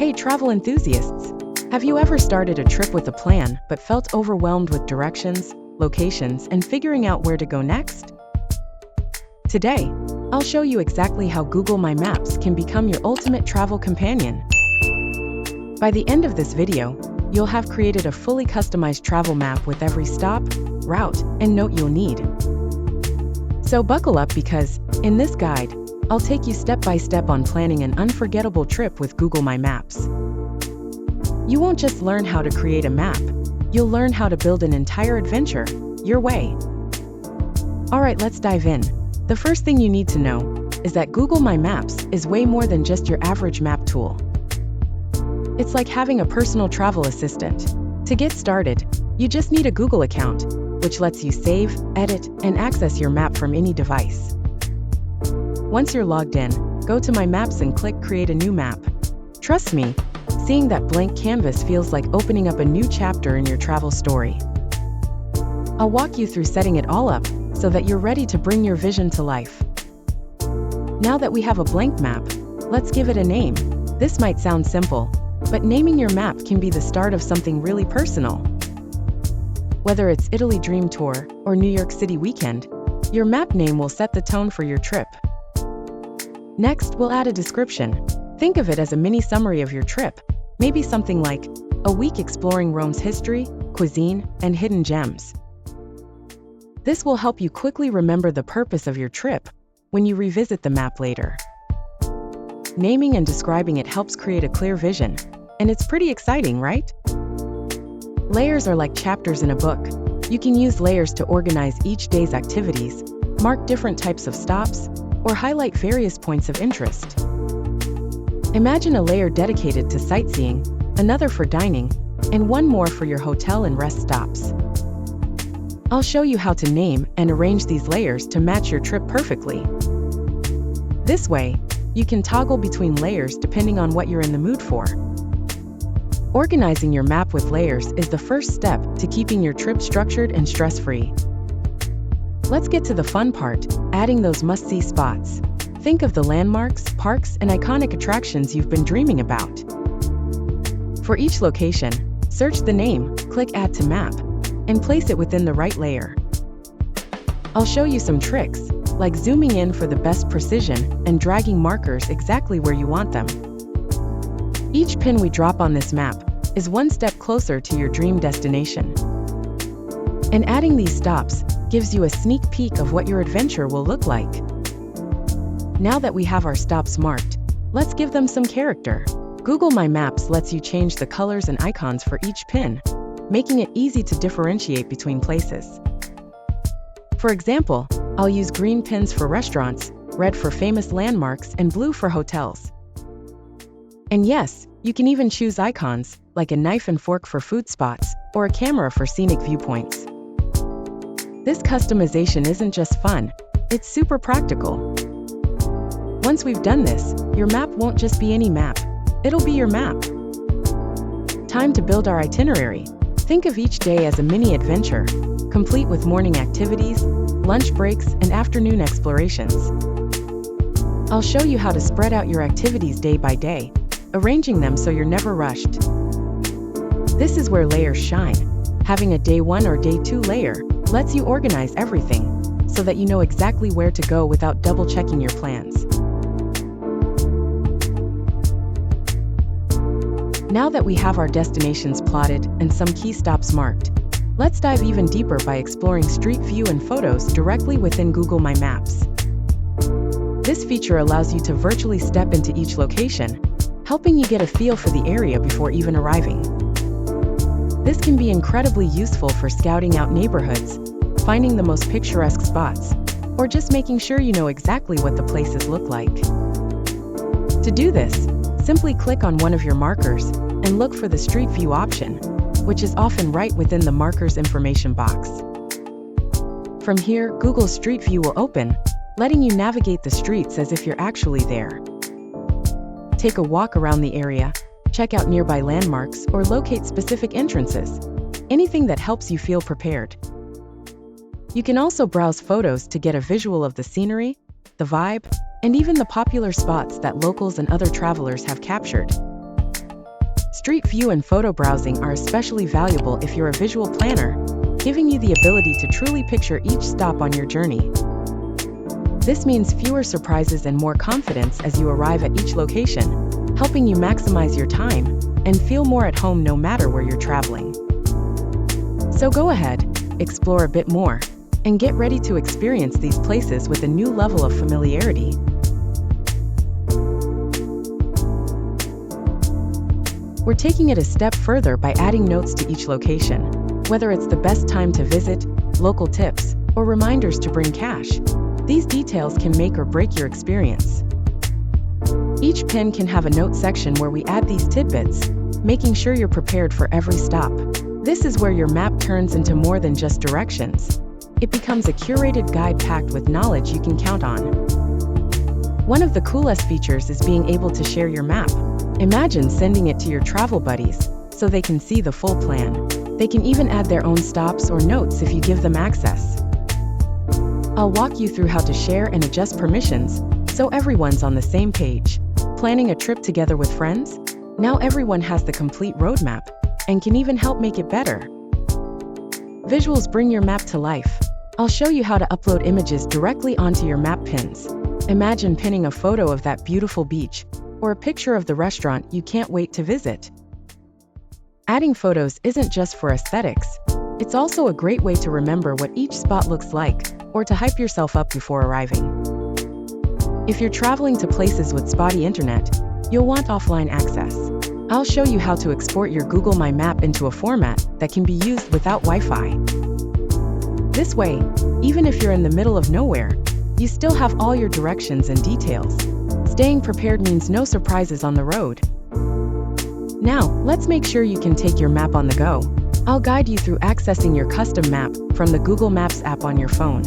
Hey travel enthusiasts! Have you ever started a trip with a plan but felt overwhelmed with directions, locations, and figuring out where to go next? Today, I'll show you exactly how Google My Maps can become your ultimate travel companion. By the end of this video, you'll have created a fully customized travel map with every stop, route, and note you'll need. So buckle up because, in this guide, I'll take you step by step on planning an unforgettable trip with Google My Maps. You won't just learn how to create a map, you'll learn how to build an entire adventure, your way. Alright, let's dive in. The first thing you need to know is that Google My Maps is way more than just your average map tool. It's like having a personal travel assistant. To get started, you just need a Google account, which lets you save, edit, and access your map from any device. Once you're logged in, go to My Maps and click Create a new map. Trust me, seeing that blank canvas feels like opening up a new chapter in your travel story. I'll walk you through setting it all up so that you're ready to bring your vision to life. Now that we have a blank map, let's give it a name. This might sound simple, but naming your map can be the start of something really personal. Whether it's Italy Dream Tour or New York City Weekend, your map name will set the tone for your trip. Next, we'll add a description. Think of it as a mini summary of your trip, maybe something like, a week exploring Rome's history, cuisine, and hidden gems. This will help you quickly remember the purpose of your trip when you revisit the map later. Naming and describing it helps create a clear vision, and it's pretty exciting, right? Layers are like chapters in a book. You can use layers to organize each day's activities, mark different types of stops, or highlight various points of interest. Imagine a layer dedicated to sightseeing, another for dining, and one more for your hotel and rest stops. I'll show you how to name and arrange these layers to match your trip perfectly. This way, you can toggle between layers depending on what you're in the mood for. Organizing your map with layers is the first step to keeping your trip structured and stress-free. Let's get to the fun part, adding those must-see spots. Think of the landmarks, parks, and iconic attractions you've been dreaming about. For each location, search the name, click Add to Map, and place it within the right layer. I'll show you some tricks, like zooming in for the best precision and dragging markers exactly where you want them. Each pin we drop on this map is one step closer to your dream destination. And adding these stops gives you a sneak peek of what your adventure will look like. Now that we have our stops marked, let's give them some character. Google My Maps lets you change the colors and icons for each pin, making it easy to differentiate between places. For example, I'll use green pins for restaurants, red for famous landmarks, and blue for hotels. And yes, you can even choose icons, like a knife and fork for food spots, or a camera for scenic viewpoints. This customization isn't just fun, it's super practical. Once we've done this, your map won't just be any map, it'll be your map. Time to build our itinerary. Think of each day as a mini adventure, complete with morning activities, lunch breaks, and afternoon explorations. I'll show you how to spread out your activities day by day, arranging them so you're never rushed. This is where layers shine. Having a day 1 or day 2 layer lets you organize everything, so that you know exactly where to go without double-checking your plans. Now that we have our destinations plotted and some key stops marked, let's dive even deeper by exploring Street View and photos directly within Google My Maps. This feature allows you to virtually step into each location, helping you get a feel for the area before even arriving. This can be incredibly useful for scouting out neighborhoods, finding the most picturesque spots, or just making sure you know exactly what the places look like. To do this, simply click on one of your markers and look for the Street View option, which is often right within the marker's information box. From here, Google Street View will open, letting you navigate the streets as if you're actually there. Take a walk around the area, check out nearby landmarks, or locate specific entrances, anything that helps you feel prepared. You can also browse photos to get a visual of the scenery, the vibe, and even the popular spots that locals and other travelers have captured. Street view and photo browsing are especially valuable if you're a visual planner, giving you the ability to truly picture each stop on your journey. This means fewer surprises and more confidence as you arrive at each location, helping you maximize your time and feel more at home no matter where you're traveling. So go ahead, explore a bit more, and get ready to experience these places with a new level of familiarity. We're taking it a step further by adding notes to each location, whether it's the best time to visit, local tips, or reminders to bring cash. These details can make or break your experience. Each pin can have a note section where we add these tidbits, making sure you're prepared for every stop. This is where your map turns into more than just directions. It becomes a curated guide packed with knowledge you can count on. One of the coolest features is being able to share your map. Imagine sending it to your travel buddies so they can see the full plan. They can even add their own stops or notes if you give them access. I'll walk you through how to share and adjust permissions so everyone's on the same page. Planning a trip together with friends? Now everyone has the complete roadmap and can even help make it better. Visuals bring your map to life. I'll show you how to upload images directly onto your map pins. Imagine pinning a photo of that beautiful beach or a picture of the restaurant you can't wait to visit. Adding photos isn't just for aesthetics. It's also a great way to remember what each spot looks like or to hype yourself up before arriving. If you're traveling to places with spotty internet, you'll want offline access. I'll show you how to export your Google My Map into a format that can be used without Wi-Fi. This way, even if you're in the middle of nowhere, you still have all your directions and details. Staying prepared means no surprises on the road. Now, let's make sure you can take your map on the go. I'll guide you through accessing your custom map from the Google Maps app on your phone.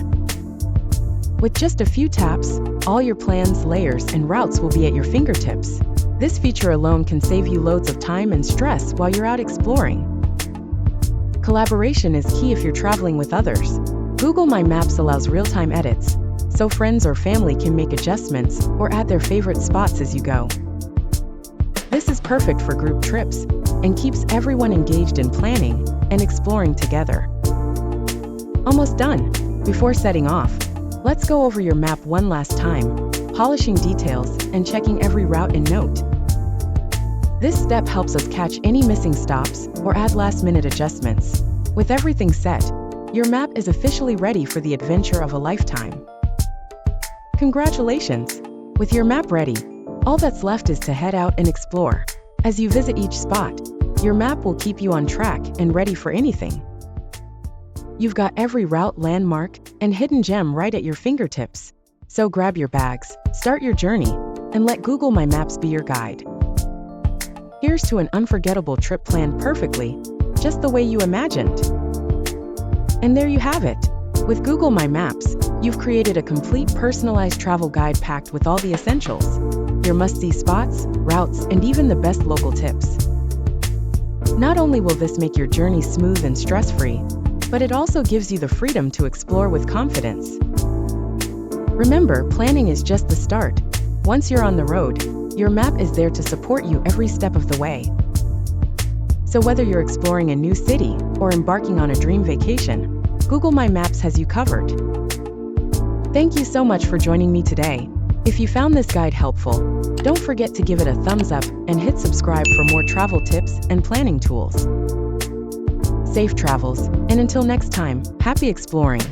With just a few taps, all your plans, layers, and routes will be at your fingertips. This feature alone can save you loads of time and stress while you're out exploring. Collaboration is key if you're traveling with others. Google My Maps allows real-time edits, so friends or family can make adjustments or add their favorite spots as you go. This is perfect for group trips and keeps everyone engaged in planning and exploring together. Almost done. Before setting off, let's go over your map one last time, polishing details and checking every route and note. This step helps us catch any missing stops or add last-minute adjustments. With everything set, your map is officially ready for the adventure of a lifetime. Congratulations! With your map ready, all that's left is to head out and explore. As you visit each spot, your map will keep you on track and ready for anything. You've got every route, landmark, and hidden gem right at your fingertips. So grab your bags, start your journey, and let Google My Maps be your guide. Here's to an unforgettable trip planned perfectly, just the way you imagined. And there you have it. With Google My Maps, you've created a complete personalized travel guide packed with all the essentials: your must-see spots, routes, and even the best local tips. Not only will this make your journey smooth and stress-free, but it also gives you the freedom to explore with confidence. Remember, planning is just the start. Once you're on the road, your map is there to support you every step of the way. So whether you're exploring a new city or embarking on a dream vacation, Google My Maps has you covered. Thank you so much for joining me today. If you found this guide helpful, don't forget to give it a thumbs up and hit subscribe for more travel tips and planning tools. Safe travels, and until next time, happy exploring!